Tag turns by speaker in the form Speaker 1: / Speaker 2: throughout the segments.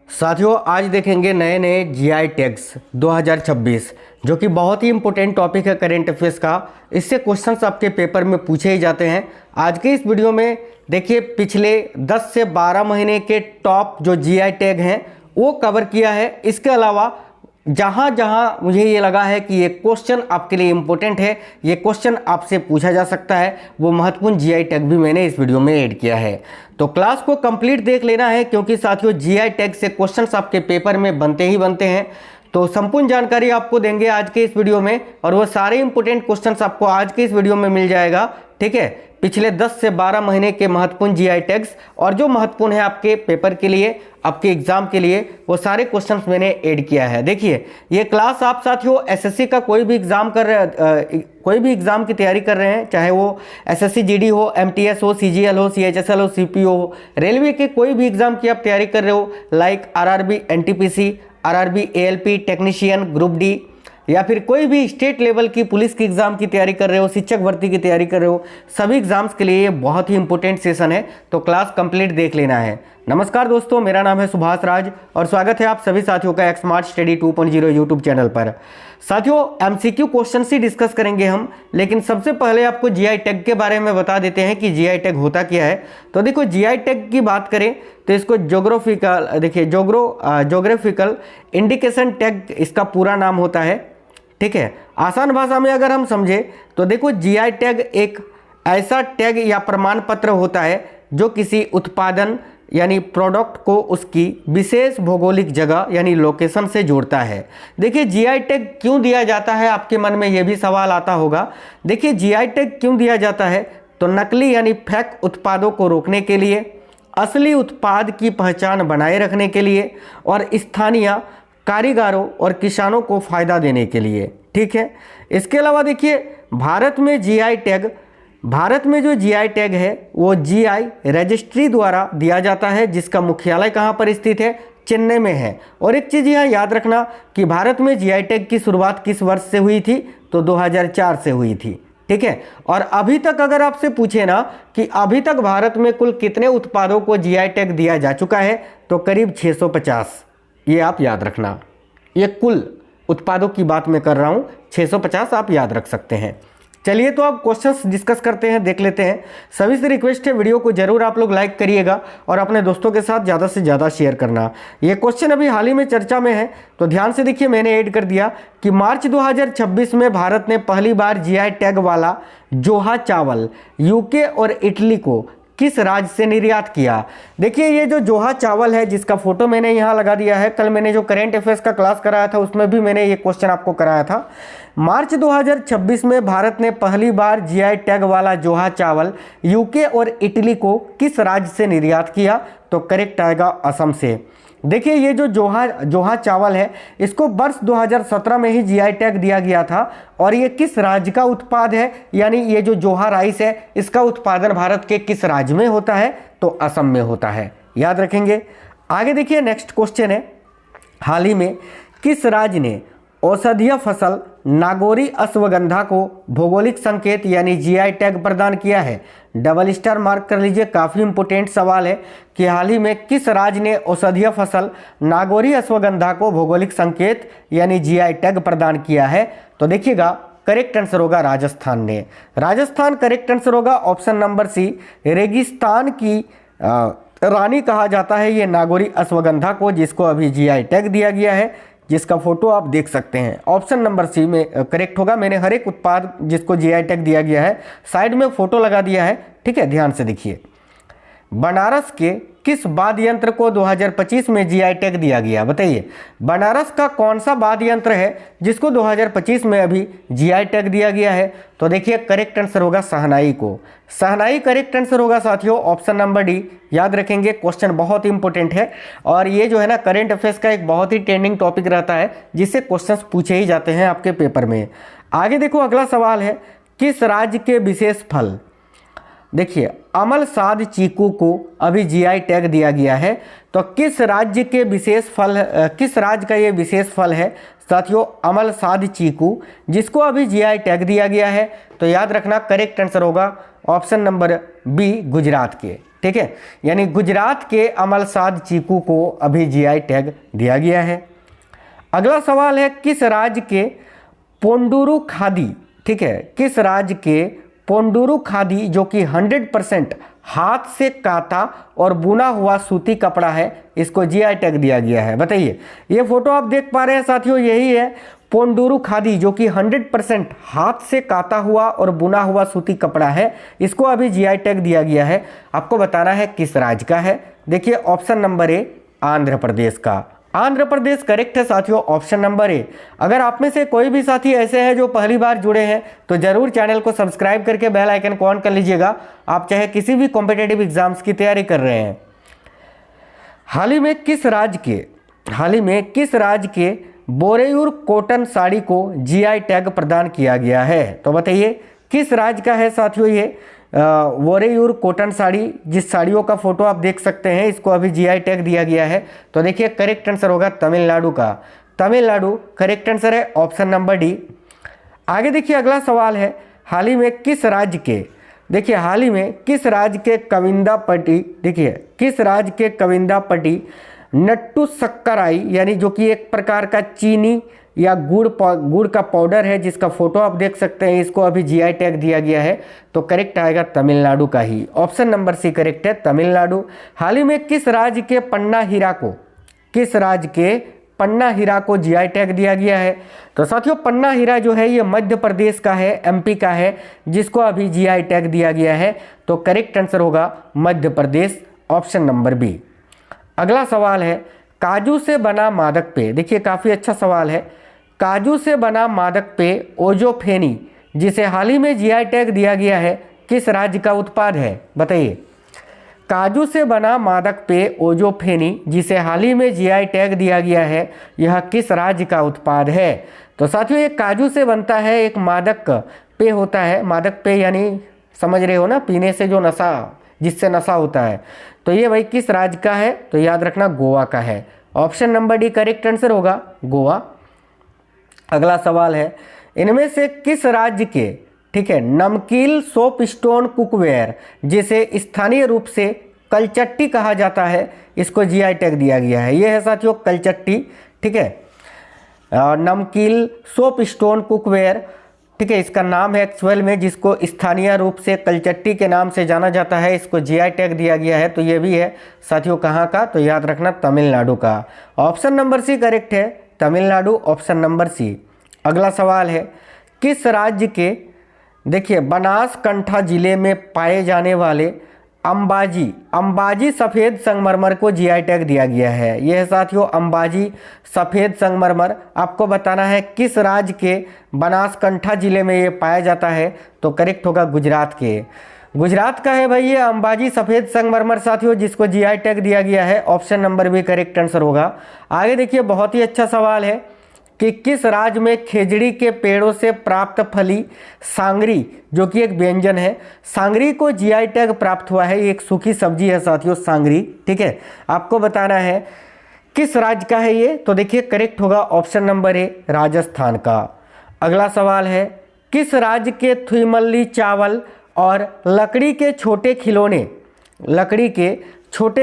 Speaker 1: साथियों आज देखेंगे नए नए जीआई टैग्स 2026 जो कि बहुत ही इंपॉर्टेंट टॉपिक है करेंट अफेयर्स का। इससे क्वेश्चंस आपके पेपर में पूछे ही जाते हैं। आज के इस वीडियो में देखिए पिछले 10 से 12 महीने के टॉप जो जीआई टैग हैं वो कवर किया है। इसके अलावा जहाँ जहाँ मुझे ये लगा है कि ये क्वेश्चन आपके लिए इम्पोर्टेंट है, ये क्वेश्चन आपसे पूछा जा सकता है, वो महत्वपूर्ण जीआई टैग भी मैंने इस वीडियो में ऐड किया है। तो क्लास को कंप्लीट देख लेना है क्योंकि साथियों जीआई टैग से क्वेश्चंस आपके पेपर में बनते ही बनते हैं। तो संपूर्ण जानकारी आपको देंगे आज के इस वीडियो में और वो सारे इंपॉर्टेंट क्वेश्चंस आपको आज के इस वीडियो में मिल जाएगा। ठीक है, पिछले 10 से 12 महीने के महत्वपूर्ण जीआई टैग्स और जो महत्वपूर्ण है आपके पेपर के लिए, आपके एग्जाम के लिए, वो सारे क्वेश्चंस मैंने ऐड किया है। देखिए ये क्लास आप साथियों एसएससी का कोई भी एग्जाम कर रहे कोई भी एग्जाम की तैयारी कर रहे हैं, चाहे वो एसएससी जीडी हो, एमटीएस हो, सीजीएल हो, सीएचएसएल हो, सीपीओ हो, रेलवे के कोई भी एग्जाम की आप तैयारी कर रहे हो, like RRB, NTPC, RRB, ALP, technician, group D, या फिर कोई भी स्टेट लेवल की पुलिस की एग्जाम की तैयारी कर रहे हो, शिक्षक भर्ती की तैयारी कर रहे हो, सभी एग्जाम्स के लिए ये बहुत ही इंपॉर्टेंट सेशन है। तो क्लास कंप्लीट देख लेना है। नमस्कार दोस्तों, मेरा नाम है सुभाष राज और स्वागत है आप सभी साथियों का एक स्मार्ट स्टडी 2.0 यूट्यूब चैनल पर। साथियों एमसीक्यू क्वेश्चन ही डिस्कस करेंगे हम, लेकिन सबसे पहले आपको जीआई टैग के बारे में बता देते हैं कि जीआई टैग होता क्या है। तो देखो जीआई टैग की बात करें तो इसको जोग्राफिकल, देखिए जोग्राफिकल इंडिकेशन टैग इसका पूरा नाम होता है। ठीक है, आसान भाषा में अगर हम समझे तो देखो जीआई टैग एक ऐसा टैग या प्रमाण पत्र होता है जो किसी उत्पादन यानी प्रोडक्ट को उसकी विशेष भौगोलिक जगह यानी लोकेशन से जोड़ता है। देखिए जीआई टैग क्यों दिया जाता है, आपके मन में यह भी सवाल आता होगा। देखिए जीआई टैग क्यों दिया जाता है, तो नकली यानी फेक उत्पादों को रोकने के लिए, असली उत्पाद की पहचान बनाए रखने के लिए और स्थानीय कारीगरों और किसानों को फायदा देने के लिए। ठीक है, इसके अलावा देखिए भारत में जो जीआई टैग है वो जीआई रजिस्ट्री द्वारा दिया जाता है, जिसका मुख्यालय कहाँ पर स्थित है, चेन्नई में है। और एक चीज़ यहाँ याद रखना कि भारत में जीआई टैग की शुरुआत किस वर्ष से हुई थी, तो 2004 से हुई थी। ठीक है, और अभी तक अगर आपसे पूछे ना कि अभी तक भारत में कुल कितने उत्पादों को जीआई टैग दिया जा चुका है, तो करीब 650। ये आप याद रखना, ये कुल उत्पादों की बात मैं कर रहा हूँ, 650 आप याद रख सकते हैं। चलिए तो अब क्वेश्चंस डिस्कस करते हैं, देख लेते हैं। सभी से रिक्वेस्ट है वीडियो को जरूर आप लोग लाइक करिएगा और अपने दोस्तों के साथ ज़्यादा से ज़्यादा शेयर करना। ये क्वेश्चन अभी हाल ही में चर्चा में है, तो ध्यान से देखिए। मैंने ऐड कर दिया कि मार्च 2026 में भारत ने पहली बार जीआई टैग वाला जोहा चावल यूके और इटली को किस राज्य से निर्यात किया। देखिए ये जो जोहा चावल है जिसका फोटो मैंने यहाँ लगा दिया है, कल मैंने जो करेंट अफेयर्स का क्लास कराया था उसमें भी मैंने ये क्वेश्चन आपको कराया था। मार्च 2026 में भारत ने पहली बार जीआई टैग वाला जोहा चावल यूके और इटली को किस राज्य से निर्यात किया, तो करेक्ट आएगा असम से। देखिए ये जो जोहा चावल है इसको वर्ष 2017 में ही जीआई टैग दिया गया था और ये किस राज्य का उत्पाद है, यानी ये जो जोहा राइस है इसका उत्पादन भारत के किस राज्य में होता है, तो असम में होता है। याद रखेंगे। आगे देखिए नेक्स्ट क्वेश्चन है, हाल ही में किस राज्य ने औषधीय फसल नागौरी अश्वगंधा को भौगोलिक संकेत यानी जीआई टैग प्रदान किया है। डबल स्टार मार्क कर लीजिए, काफ़ी इंपॉर्टेंट सवाल है कि हाल ही में किस राज्य ने औषधीय फसल नागौरी अश्वगंधा को भौगोलिक संकेत यानी जीआई टैग प्रदान किया है। तो देखिएगा करेक्ट आंसर होगा राजस्थान ने। राजस्थान करेक्ट आंसर होगा ऑप्शन नंबर सी। रेगिस्तान की रानी कहा जाता है ये नागौरी अश्वगंधा को, जिसको अभी जीआई टैग दिया गया है, जिसका फोटो आप देख सकते हैं। ऑप्शन नंबर सी में करेक्ट होगा। मैंने हर एक उत्पाद जिसको जीआई टैग दिया गया है साइड में फोटो लगा दिया है। ठीक है, ध्यान से देखिए। बनारस के किस वाद्य यंत्र को 2025 में जीआई टैग दिया गया, बताइए। बनारस का कौन सा वाद्य यंत्र है जिसको 2025 में अभी जीआई टैग दिया गया है, तो देखिए करेक्ट आंसर होगा शहनाई को। शहनाई करेक्ट आंसर होगा साथियों, ऑप्शन नंबर डी। याद रखेंगे, क्वेश्चन बहुत इंपॉर्टेंट है और ये जो है ना करेंट अफेयर्स का एक बहुत ही ट्रेंडिंग टॉपिक रहता है जिससे क्वेश्चंस पूछे ही जाते हैं आपके पेपर में। आगे देखो अगला सवाल है, किस राज्य के विशेष फल, देखिए अमलसाद चीकू को अभी जीआई टैग दिया गया है, तो किस राज्य के विशेष फल, किस राज्य का ये विशेष फल है साथियों, अमलसाद चीकू, जिसको अभी जीआई टैग दिया गया है। तो याद रखना करेक्ट आंसर होगा ऑप्शन नंबर बी, गुजरात के। ठीक है, यानी गुजरात के अमलसाद चीकू को अभी जीआई टैग दिया गया है। अगला सवाल है किस राज्य के पोंडुरु खादी, ठीक है, किस राज्य के पोंडुरु खादी जो कि 100% हाथ से काता और बुना हुआ सूती कपड़ा है, इसको जीआई टैग दिया गया है। बताइए, ये फोटो आप देख पा रहे हैं साथियों, यही है पोंडुरु खादी जो कि 100% हाथ से काता हुआ और बुना हुआ सूती कपड़ा है, इसको अभी जीआई टैग दिया गया है। आपको बताना है किस राज्य का है। देखिए option number A Andhra Pradesh का, आंध्र प्रदेश करेक्ट है साथियों, ऑप्शन नंबर ए। अगर आप में से कोई भी साथी ऐसे हैं जो पहली बार जुड़े हैं तो जरूर चैनल को सब्सक्राइब करके बेल आइकन को ऑन कर लीजिएगा, आप चाहे किसी भी कॉम्पिटेटिव एग्जाम्स की तैयारी कर रहे हैं। हाल ही में किस राज्य के बोरेयूर कॉटन साड़ी को जीआई टैग प्रदान किया गया है? तो बताइए किस राज्य का है साथियों ये बोरेयूर कॉटन साड़ी, जिस साड़ियों का फोटो आप देख सकते हैं, इसको अभी जीआई टैग दिया गया है। तो देखिए करेक्ट आंसर होगा तमिलनाडु का, तमिलनाडु करेक्ट आंसर है, ऑप्शन नंबर डी। आगे देखिए अगला सवाल है हाल ही में किस राज्य के, देखिए हाल ही में किस राज्य के कविंदापट्टी, देखिए किस राज्य के कविंदापट्टी नट्टू सक्कराई, यानी जो कि एक प्रकार का चीनी या गुड़ का पाउडर है जिसका फोटो आप देख सकते हैं, इसको अभी जीआई टैग दिया गया है। तो करेक्ट आएगा तमिलनाडु का ही, ऑप्शन नंबर सी करेक्ट है, तमिलनाडु। हाल ही में किस राज्य के पन्ना हीरा को जीआई टैग दिया गया है? तो साथियों पन्ना हीरा जो है ये मध्य प्रदेश का है, एमपी का है, जिसको अभी जीआई टैग दिया गया है। तो करेक्ट आंसर होगा Madhya Pradesh, option number B. अगला सवाल है काजू से बना मादक पेय, देखिए काफ़ी अच्छा सवाल है। काजू से बना मादक पेय ओजोफेनी जिसे हाल ही में जीआई टैग दिया गया है, किस राज्य का उत्पाद है? बताइए, काजू से बना मादक पेय ओजोफेनी जिसे हाल ही में जीआई टैग दिया गया है, यह किस राज्य का उत्पाद है? तो साथियों ये काजू से बनता है, एक मादक पेय होता है, मादक पेय यानी समझ रहे हो ना, पीने से जो नशा, जिससे नशा होता है। तो ये भाई किस राज्य का है? तो याद रखना गोवा का है, option number D correct answer होगा गोवा। अगला सवाल है इनमें से किस राज्य के, ठीक है, नमकीन सोप स्टोन कुकवेयर जिसे स्थानीय रूप से कलचट्टी कहा जाता है, इसको जीआई टैग दिया गया है? ये है साथियों कलचट्टी, ठीक है, नमकीन सोप स्टोन कुकवेयर, ठीक है, इसका नाम है एक्चुअल में, जिसको स्थानीय रूप से कलचट्टी के नाम से जाना जाता है, इसको जीआई टैग दिया गया है। तो ये भी है साथियों कहाँ का? तो याद रखना तमिलनाडु का, ऑप्शन नंबर सी करेक्ट है, तमिलनाडु, ऑप्शन नंबर सी। अगला सवाल है किस राज्य के, देखिए बनासकंठा जिले में पाए जाने वाले अंबाजी सफ़ेद संगमरमर को जीआई टैग दिया गया है? यह है साथियों अंबाजी सफ़ेद संगमरमर। आपको बताना है किस राज्य के बनासकंठा जिले में ये पाया जाता है? तो करेक्ट होगा गुजरात के, गुजरात का है भाई ये अंबाजी सफ़ेद संगमरमर साथियों, जिसको जीआई टैग दिया गया है, ऑप्शन नंबर भी करेक्ट आंसर होगा। आगे देखिए बहुत ही अच्छा सवाल है कि किस राज्य में खेजड़ी के पेड़ों से प्राप्त फली सांगरी जो कि एक व्यंजन है, सांगरी को जीआई टैग प्राप्त हुआ है? ये एक सूखी सब्जी है साथियों सांगरी, ठीक है, आपको बताना है किस राज्य का है ये? तो देखिए करेक्ट होगा ऑप्शन नंबर ए राजस्थान का। अगला सवाल है किस राज्य के थुईमल्ली चावल और लकड़ी के छोटे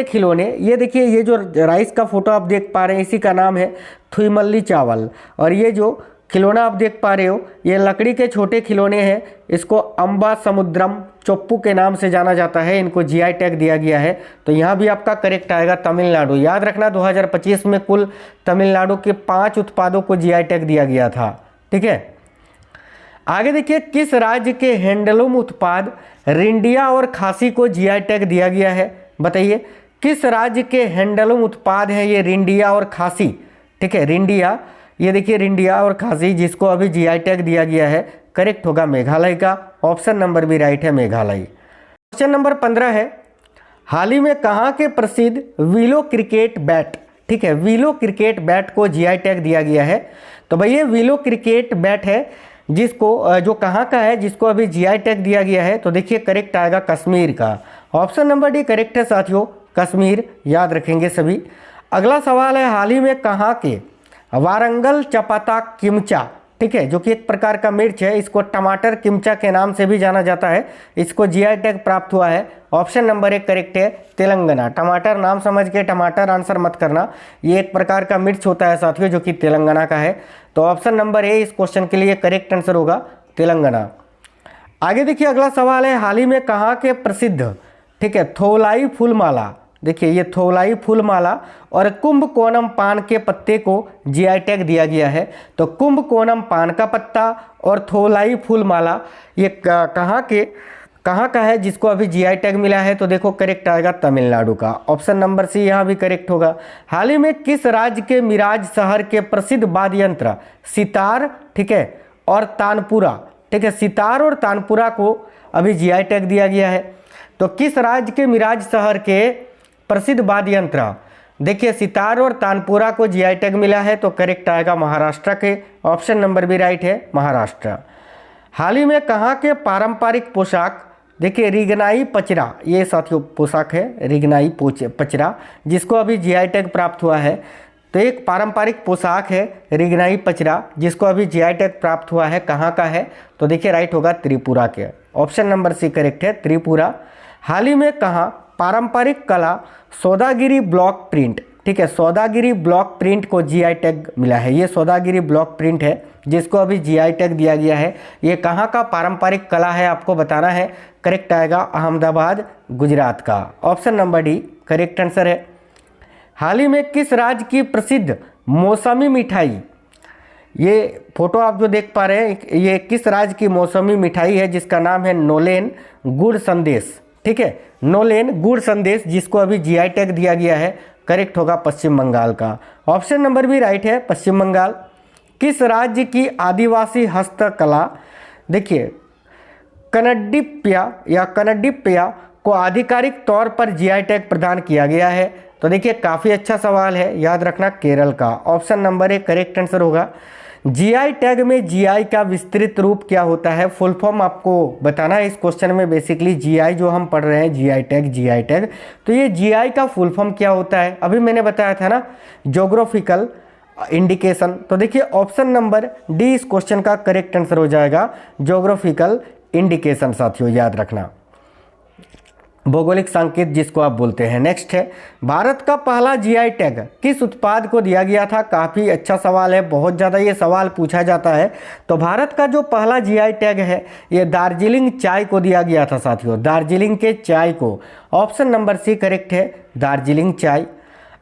Speaker 1: खिलौने, ये देखिए ये जो राइस का फोटो आप देख पा रहे हैं इसी का नाम है थुईमल्ली चावल, और ये जो खिलौना आप देख पा रहे हो ये लकड़ी के छोटे खिलौने हैं, इसको अम्बा समुद्रम चोप्पू के नाम से जाना जाता है, इनको जीआई टैग दिया गया है। तो यहाँ भी आपका करेक्ट आएगा तमिलनाडु। याद रखना 2025 में कुल तमिलनाडु के 5 उत्पादों को जीआई टैग दिया गया था, ठीक है। आगे देखिए किस राज्य के हैंडलूम उत्पाद रिंडिया और खासी को जीआई टैग दिया गया है? बताइए किस राज्य के हैंडलूम उत्पाद है ये रिंडिया और खासी, ठीक है, रिंडिया, ये देखिए रिंडिया और खासी जिसको अभी जीआई टैग दिया गया है, करेक्ट होगा मेघालय का, ऑप्शन नंबर भी राइट है मेघालय। क्वेश्चन नंबर 15 है हाल ही में कहाँ के प्रसिद्ध विलो क्रिकेट बैट, ठीक है, विलो क्रिकेट बैट को जीआई टैग दिया गया है? तो भाई ये विलो क्रिकेट बैट है जिसको जो कहाँ का है, जिसको अभी जीआई टैग दिया गया है? तो देखिए करेक्ट आएगा कश्मीर का, ऑप्शन नंबर डी करेक्ट है साथियों, कश्मीर, याद रखेंगे सभी। अगला सवाल है हाल ही में कहाँ के वारंगल चपाता किमचा ठीक है, जो कि एक प्रकार का मिर्च है। इसको टमाटर किमचा के नाम से भी जाना जाता है। इसको जीआई टैग प्राप्त हुआ है। ऑप्शन नंबर 1 करेक्ट है, तेलंगाना। टमाटर नाम समझ के टमाटर आंसर मत करना, ये एक प्रकार का मिर्च होता है साथियों, जो कि तेलंगाना का है। तो ऑप्शन नंबर ए इस क्वेश्चन के लिए करेक्ट आंसर होगा, तेलंगाना। आगे देखिए अगला सवाल है, हाल ही में कहाँ के प्रसिद्ध, ठीक है, थोलाई फूलमाला, देखिए ये थोलाई फूलमाला और कुंभकोणम पान के पत्ते को जीआई टैग दिया गया है। तो कुंभकोणम पान का पत्ता और थोलाई फूलमाला ये कहाँ का है जिसको अभी जीआई टैग मिला है? तो देखो करेक्ट आएगा तमिलनाडु का। ऑप्शन नंबर सी यहाँ भी करेक्ट होगा। हाल ही में किस राज्य के मिराज शहर के प्रसिद्ध वाद्य यंत्र सितार, ठीक है, और तानपुरा, ठीक है, सितार और तानपुरा को अभी जीआई टैग दिया गया है। तो किस राज्य के मिराज शहर के प्रसिद्ध वाद्य यंत्र, देखिए सितार और तानपुरा को जीआई टैग मिला है, तो करेक्ट आएगा महाराष्ट्र के। ऑप्शन नंबर भी राइट है, महाराष्ट्र। हाल ही में कहाँ के पारंपरिक पोशाक, देखिए रिगनाई पचरा, ये साथियों पोशाक है रिगनाई पचरा, जिसको अभी जीआई टैग प्राप्त हुआ है। तो एक पारंपरिक पोशाक है रिगनाई पचरा, जिसको अभी जीआई टैग प्राप्त हुआ है, कहाँ का है? तो देखिए राइट होगा त्रिपुरा के। ऑप्शन नंबर सी करेक्ट है, त्रिपुरा। हाल ही में कहाँ पारंपरिक कला सौदागिरी ब्लॉक प्रिंट, ठीक है, सौदागिरी ब्लॉक प्रिंट को जीआई टैग मिला है। ये सौदागिरी ब्लॉक प्रिंट है जिसको अभी जीआई टैग दिया गया है। ये कहाँ का पारंपरिक कला है आपको बताना है। करेक्ट आएगा अहमदाबाद, गुजरात का। Option number D correct answer है। हाल ही में किस राज्य की प्रसिद्ध मौसमी मिठाई, ये फोटो आप जो देख पा रहे हैं ये किस राज्य की मौसमी मिठाई है जिसका नाम है नोलेन गुड़ संदेश, ठीक है, नोलेन गुड़ संदेश, जिसको अभी जीआई टैग दिया गया है। करेक्ट होगा पश्चिम बंगाल का। ऑप्शन नंबर भी राइट है, पश्चिम बंगाल। किस राज्य की आदिवासी हस्तकला, देखिए कनडिप्या को आधिकारिक तौर पर जीआई टैग प्रदान किया गया है? तो देखिए काफ़ी अच्छा सवाल है, याद रखना केरल का। ऑप्शन नंबर 1 करेक्ट आंसर होगा। जीआई टैग में जीआई का विस्तृत रूप क्या होता है? फुल फॉर्म आपको बताना है इस क्वेश्चन में। बेसिकली जीआई जो हम पढ़ रहे हैं जीआई टैग, तो ये जीआई का फुल फॉर्म क्या होता है? अभी मैंने बताया था ना, ज्योग्राफिकल इंडिकेशन। तो देखिए ऑप्शन नंबर डी इस क्वेश्चन का करेक्ट आंसर हो जाएगा, ज्योग्राफिकल इंडिकेशन साथियों, याद रखना, भौगोलिक संकेत जिसको आप बोलते हैं। नेक्स्ट है, भारत का पहला जीआई टैग किस उत्पाद को दिया गया था? काफ़ी अच्छा सवाल है, बहुत ज़्यादा ये सवाल पूछा जाता है। तो भारत का जो पहला जीआई टैग है ये दार्जिलिंग चाय को दिया गया था साथियों, दार्जिलिंग के चाय को। ऑप्शन नंबर सी करेक्ट है, दार्जिलिंग चाय।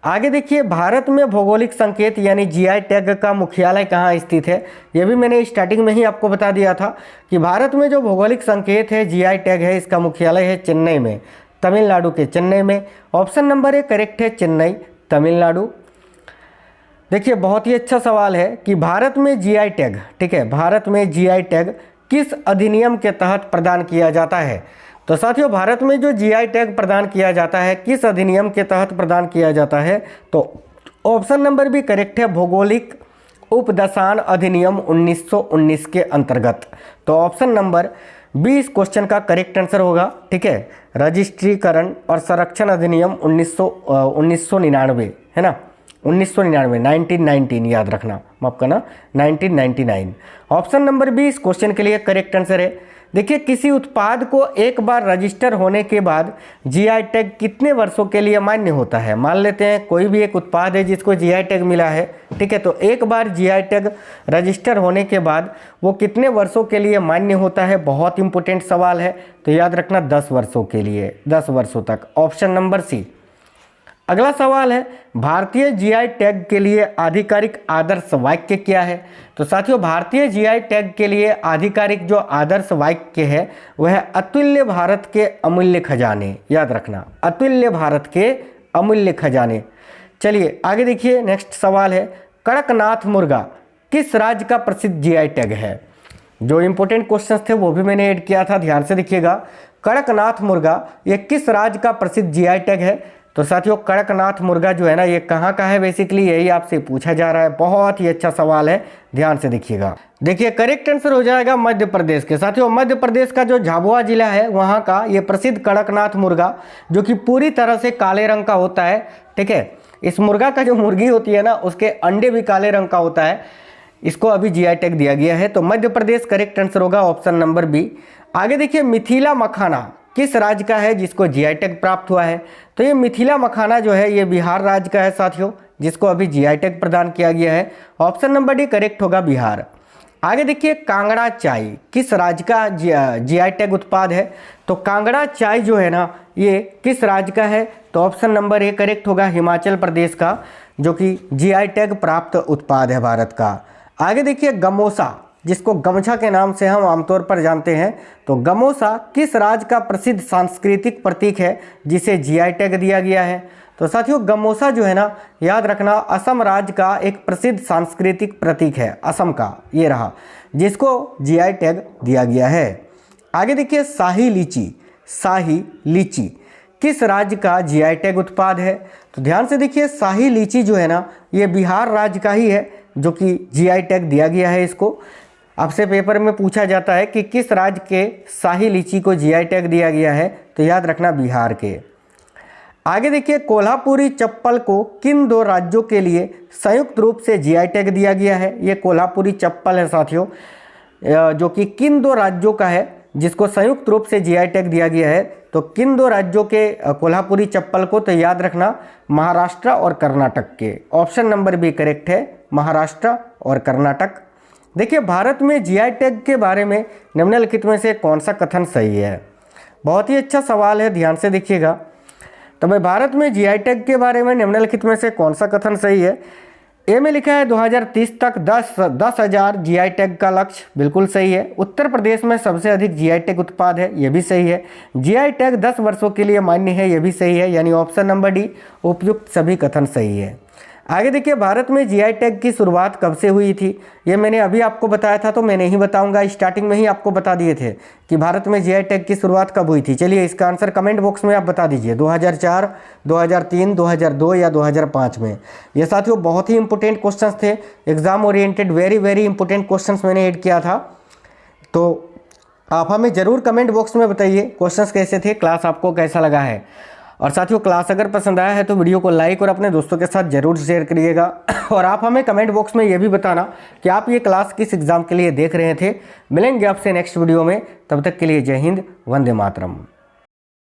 Speaker 1: आगे देखिए, भारत में भौगोलिक संकेत यानी जीआई टैग का मुख्यालय कहाँ स्थित है? ये भी मैंने स्टार्टिंग में ही आपको बता दिया था कि भारत में जो भौगोलिक संकेत है जीआई टैग है, इसका मुख्यालय है चेन्नई में, तमिलनाडु के चेन्नई में। ऑप्शन नंबर 1 करेक्ट है, चेन्नई, तमिलनाडु। देखिए बहुत ही अच्छा सवाल है कि भारत में जीआई टैग, ठीक है, भारत में जीआई टैग किस अधिनियम के तहत प्रदान किया जाता है? तो साथियों भारत में जो जीआई टैग प्रदान किया जाता है किस अधिनियम के तहत प्रदान किया जाता है? तो ऑप्शन नंबर भी करेक्ट है, भौगोलिक उपदशान अधिनियम 1919 के अंतर्गत। तो ऑप्शन नंबर 20 क्वेश्चन का करेक्ट आंसर होगा, ठीक है, रजिस्ट्रीकरण और संरक्षण अधिनियम 1999 है ना, 1919 याद रखना, माफ करना 1999। ऑप्शन नंबर 20 क्वेश्चन के लिए करेक्ट आंसर है। देखिए किसी उत्पाद को एक बार रजिस्टर होने के बाद जीआई टैग कितने वर्षों के लिए मान्य होता है? मान लेते हैं कोई भी एक उत्पाद है जिसको जीआई टैग मिला है, ठीक है, तो एक बार जीआई टैग रजिस्टर होने के बाद वो कितने वर्षों के लिए मान्य होता है? बहुत इंपॉर्टेंट सवाल है, तो याद रखना 10 वर्षों के लिए, 10 वर्षों तक। Option number C. अगला सवाल है, भारतीय जीआई टैग के लिए आधिकारिक आदर्श वाक्य क्या है? तो साथियों भारतीय जीआई टैग के लिए आधिकारिक जो आदर्श वाक्य है वह है अतुल्य भारत के अमूल्य खजाने, याद रखना, अतुल्य भारत के अमूल्य खजाने। चलिए आगे देखिए, नेक्स्ट सवाल है, कड़कनाथ मुर्गा किस राज्य का प्रसिद्ध जीआई टैग है? जो इंपॉर्टेंट क्वेश्चंस थे वो भी मैंने ऐड किया था, ध्यान से देखिएगा। कड़कनाथ मुर्गा ये किस राज्य का प्रसिद्ध जीआई टैग है? तो साथियों कड़कनाथ मुर्गा जो है ना ये कहाँ का है? बेसिकली यही आपसे पूछा जा रहा है, बहुत ही अच्छा सवाल है, ध्यान से देखिएगा। देखिए करेक्ट आंसर हो जाएगा मध्य प्रदेश के। साथियों मध्य प्रदेश का जो झाबुआ जिला है वहाँ का ये प्रसिद्ध कड़कनाथ मुर्गा जो कि पूरी तरह से काले रंग का होता है, ठीक है। इस मुर्गा का जो मुर्गी होती है ना उसके अंडे भी काले रंग का होता है। इसको अभी जीआई टैग दिया गया है। तो मध्य प्रदेश करेक्ट आंसर होगा ऑप्शन नंबर बी। आगे देखिए, मिथिला मखाना किस राज्य का है जिसको जीआई टैग प्राप्त हुआ है? तो ये मिथिला मखाना जो है ये बिहार राज्य का है साथियों, जिसको अभी जीआई टैग प्रदान किया गया है। ऑप्शन नंबर डी करेक्ट होगा, बिहार। आगे देखिए, कांगड़ा चाय किस राज्य का जीआई टैग उत्पाद है? तो कांगड़ा चाय जो है ना ये किस राज्य का है? तो ऑप्शन नंबर ए करेक्ट होगा, हिमाचल प्रदेश का, जो कि जीआई टैग प्राप्त उत्पाद है भारत का। आगे देखिए, गमोसा जिसको गमछा के नाम से हम आमतौर पर जानते हैं, तो गमोसा किस राज्य का प्रसिद्ध सांस्कृतिक प्रतीक है जिसे जीआई टैग दिया गया है? तो साथियों, गमोसा जो है ना, याद रखना, असम राज्य का एक प्रसिद्ध सांस्कृतिक प्रतीक है, असम का ये रहा, जिसको जीआई टैग दिया गया है। आगे देखिए, शाही लीची किस राज्य का जीआई टैग उत्पाद है? तो ध्यान से देखिए, शाही लीची जो है ना ये बिहार राज्य का ही है, जो कि जीआई टैग दिया गया है इसको। आपसे पेपर में पूछा जाता है कि किस राज्य के शाही लीची को जीआई टैग दिया गया है, तो याद रखना बिहार के। आगे देखिए, कोल्हापुरी चप्पल को किन 2 राज्यों के लिए संयुक्त रूप से जीआई टैग दिया गया है? ये कोल्हापुरी चप्पल है साथियों, जो कि किन 2 राज्यों का है जिसको संयुक्त रूप से जीआई टैग दिया गया है? तो किन 2 राज्यों के कोल्हापुरी चप्पल को? तो याद रखना महाराष्ट्र और कर्नाटक के। ऑप्शन नंबर बी करेक्ट है, महाराष्ट्र और कर्नाटक। देखिए, भारत में जीआई टैग के बारे में निम्नलिखित में से कौन सा कथन सही है? बहुत ही अच्छा सवाल है, ध्यान से देखिएगा। तो भाई, भारत में जीआई टैग के बारे में निम्नलिखित में से कौन सा कथन सही है? ए में लिखा है 2030 तक 10,000 जीआई टैग का लक्ष्य, बिल्कुल सही है। उत्तर प्रदेश में सबसे अधिक जीआई टैग उत्पाद है, ये भी सही है। जीआई टैग 10 वर्षों के लिए मान्य है, ये भी सही है, यानी ऑप्शन नंबर डी उपयुक्त सभी कथन सही है। आगे देखिए, भारत में जीआई टैग की शुरुआत कब से हुई थी? ये मैंने अभी आपको बताया था, तो मैं नहीं बताऊंगा, स्टार्टिंग में ही आपको बता दिए थे कि भारत में जीआई टैग की शुरुआत कब हुई थी। चलिए, इसका आंसर कमेंट बॉक्स में आप बता दीजिए, 2004, 2003, 2002 या 2005 में। ये साथियों बहुत ही इंपॉर्टेंट क्वेश्चंस थे, exam oriented very important questions मैंने ऐड किया था। तो आप हमें ज़रूर कमेंट बॉक्स में बताइए क्वेश्चंस कैसे थे, क्लास आपको कैसा लगा है। और साथियों, क्लास अगर पसंद आया है तो वीडियो को लाइक और अपने दोस्तों के साथ जरूर शेयर करिएगा। और आप हमें कमेंट बॉक्स में ये भी बताना कि आप ये क्लास किस एग्ज़ाम के लिए देख रहे थे। मिलेंगे आपसे नेक्स्ट वीडियो में, तब तक के लिए जय हिंद, वंदे मातरम।